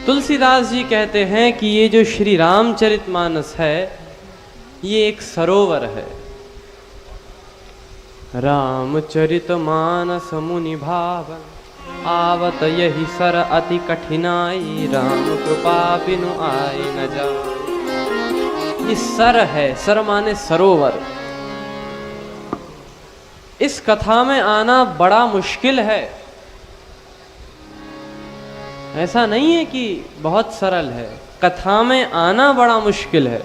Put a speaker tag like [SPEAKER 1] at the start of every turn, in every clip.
[SPEAKER 1] तुलसीदास जी कहते हैं कि ये जो श्री रामचरितमानस है ये एक सरोवर है। रामचरितमानस मुनि भावन आवत यही सर अति कठिनाई, राम कृपा बिनु आए न जाए। ये सर है, सर माने सरोवर। इस कथा में आना बड़ा मुश्किल है। ऐसा नहीं है कि बहुत सरल है, कथा में आना बड़ा मुश्किल है।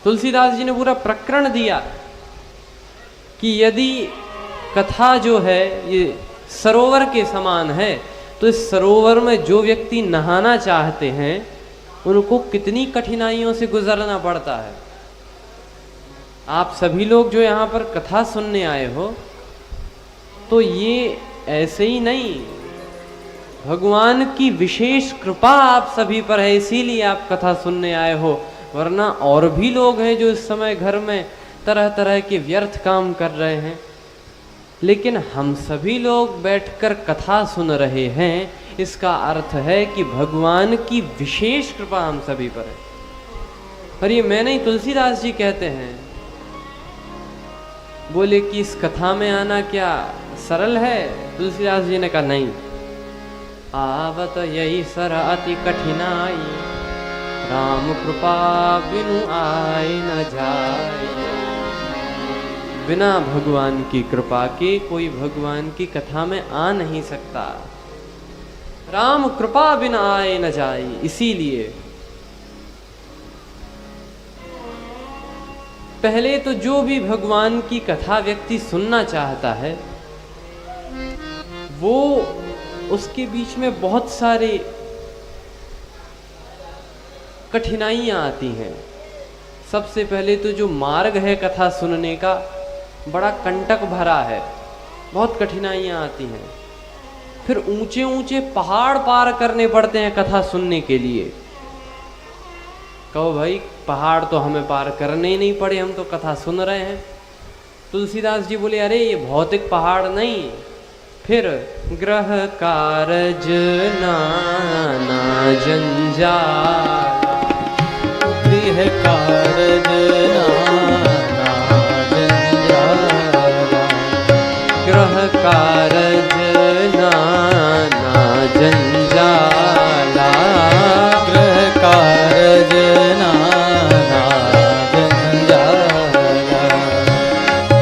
[SPEAKER 1] तुलसीदास जी ने पूरा प्रकरण दिया कि यदि कथा जो है ये सरोवर के समान है तो इस सरोवर में जो व्यक्ति नहाना चाहते हैं उनको कितनी कठिनाइयों से गुजरना पड़ता है। आप सभी लोग जो यहाँ पर कथा सुनने आए हो तो ये ऐसे ही नहीं, भगवान की विशेष कृपा आप सभी पर है, इसीलिए आप कथा सुनने आए हो। वरना और भी लोग हैं जो इस समय घर में तरह तरह के व्यर्थ काम कर रहे हैं, लेकिन हम सभी लोग बैठकर कथा सुन रहे हैं। इसका अर्थ है कि भगवान की विशेष कृपा हम सभी पर है। और ये मैं नहीं, तुलसीदास जी कहते हैं। बोले कि इस कथा में आना क्या सरल है? तुलसीदास जी ने कहा नहीं। आवत यही सर अति कठिनाई, राम कृपा बिनु आए न जाए। बिना भगवान की कृपा के कोई भगवान की कथा में आ नहीं सकता। राम कृपा बिना आए न जाए। इसीलिए पहले तो जो भी भगवान की कथा व्यक्ति सुनना चाहता है वो उसके बीच में बहुत सारे कठिनाइयां आती हैं। सबसे पहले तो जो मार्ग है कथा सुनने का बड़ा कंटक भरा है, बहुत कठिनाइयां आती हैं। फिर ऊंचे ऊंचे पहाड़ पार करने पड़ते हैं कथा सुनने के लिए। कहो भाई पहाड़ तो हमें पार करने ही नहीं पड़े, हम तो कथा सुन रहे हैं। तुलसीदास जी बोले अरे ये भौतिक पहाड़ नहीं। फिर ग्रह कारज नाना जंजाल,
[SPEAKER 2] गृह कारज नाना जंजाल,
[SPEAKER 1] ग्रह कारज नाना जंजाला,
[SPEAKER 2] गृह कारज नाना जंजाला,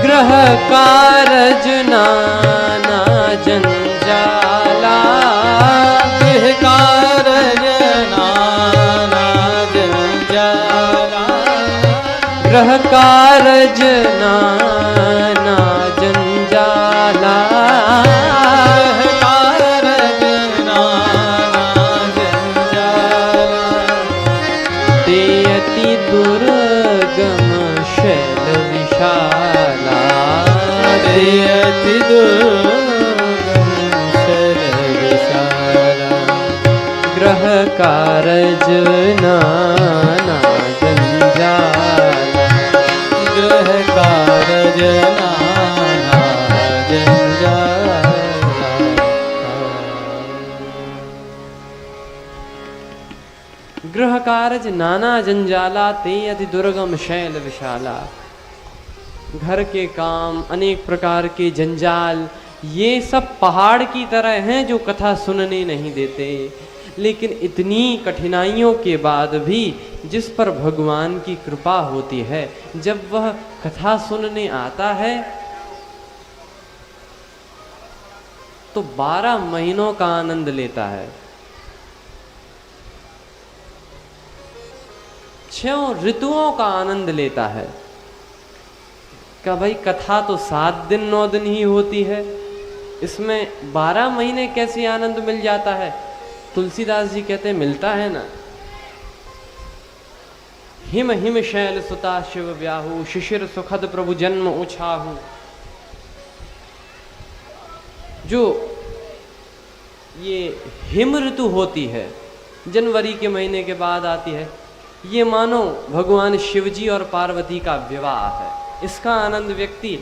[SPEAKER 1] ग्रह कारज नाना जंजाला,
[SPEAKER 2] गृह कारज नाना जंजाला,
[SPEAKER 1] ग्रह कारज नाना जंजाला,
[SPEAKER 2] गृह कारज नाना जंजाला,
[SPEAKER 1] ते अति दुर्गम शैल विशाला,
[SPEAKER 2] ते अति दुर्गम शैल विशाला,
[SPEAKER 1] ग्रह कारज नाना जंजाला,
[SPEAKER 2] गृह कारज नाना जंजाला।
[SPEAKER 1] गृह कारज नाना जंजाला, ते अति दुर्गम शैल विशाला। घर के काम, अनेक प्रकार के जंजाल, ये सब पहाड़ की तरह हैं जो कथा सुनने नहीं देते। लेकिन इतनी कठिनाइयों के बाद भी जिस पर भगवान की कृपा होती है, जब वह कथा सुनने आता है तो 12 महीनों का आनंद लेता है। 6 ऋतुओं का आनंद लेता है। क्या भाई कथा तो 7 दिन 9 दिन ही होती है, इसमें 12 महीने कैसे आनंद मिल जाता है? तुलसीदास जी कहते हैं मिलता है ना। हिम हिम शैल सुता शिव व्याहु, शिशिर सुखद प्रभु जन्म उछाहु। जो ये हिम ऋतु होती है, जनवरी के महीने के बाद आती है, ये मानो भगवान शिवजी और पार्वती का विवाह है। इसका आनंद व्यक्ति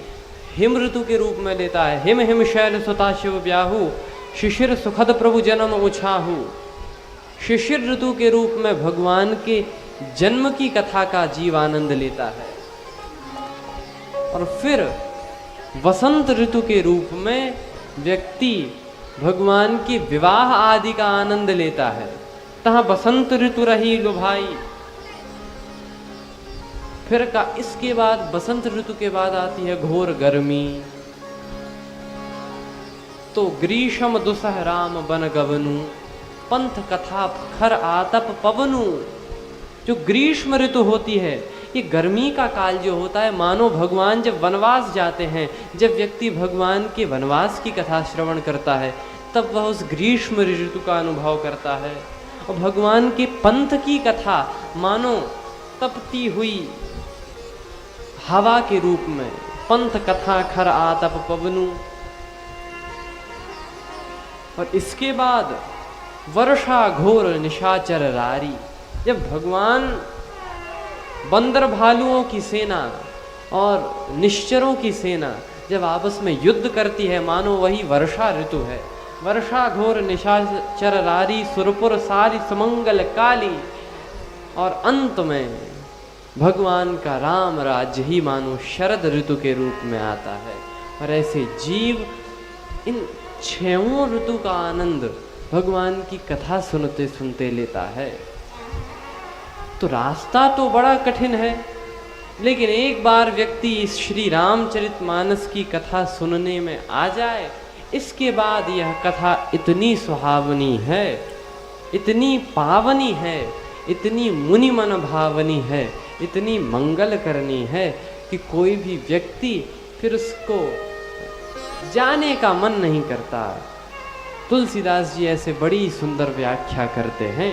[SPEAKER 1] हिम ऋतु के रूप में लेता है। हिम हिम शैल सुता शिव ब्याहु, शिशिर सुखद प्रभु जन्म उछाहू, शिशिर ऋतु के रूप में भगवान के जन्म की कथा का जीव आनंद लेता है। और फिर वसंत ऋतु के रूप में व्यक्ति भगवान के विवाह आदि का आनंद लेता है। तहाँ बसंत ऋतु रही लो भाई। फिर का इसके बाद बसंत ऋतु के बाद आती है घोर गर्मी। तो ग्रीष्म दुसह राम बन गवनु, पंथ कथा खर आतप पवनु। जो ग्रीष्म ऋतु होती है, ये गर्मी का काल जो होता है, मानो भगवान जब वनवास जाते हैं, जब व्यक्ति भगवान के वनवास की कथा श्रवण करता है, तब वह उस ग्रीष्म ऋतु का अनुभव करता है। और भगवान के पंथ की कथा मानो तपती हुई हवा के रूप में, पंथ कथा खर आतप पवनु। और इसके बाद वर्षा घोर निशाचर रारी। जब भगवान बंदर भालुओं की सेना और निश्चरों की सेना जब आपस में युद्ध करती है, मानो वही वर्षा ऋतु है। वर्षा घोर निशाचर रारी, सुरपुर सारी सुमंगल काली। और अंत में भगवान का राम राज्य ही मानो शरद ऋतु के रूप में आता है। और ऐसे जीव इन छहों ऋतु का आनंद भगवान की कथा सुनते सुनते लेता है। तो रास्ता तो बड़ा कठिन है, लेकिन एक बार व्यक्ति इस श्री रामचरितमानस की कथा सुनने में आ जाए, इसके बाद यह कथा इतनी सुहावनी है, इतनी पावनी है, इतनी मुनि मन भावनी है, इतनी मंगल करनी है कि कोई भी व्यक्ति फिर उसको जाने का मन नहीं करता। तुलसीदास जी ऐसे बड़ी सुंदर व्याख्या करते हैं।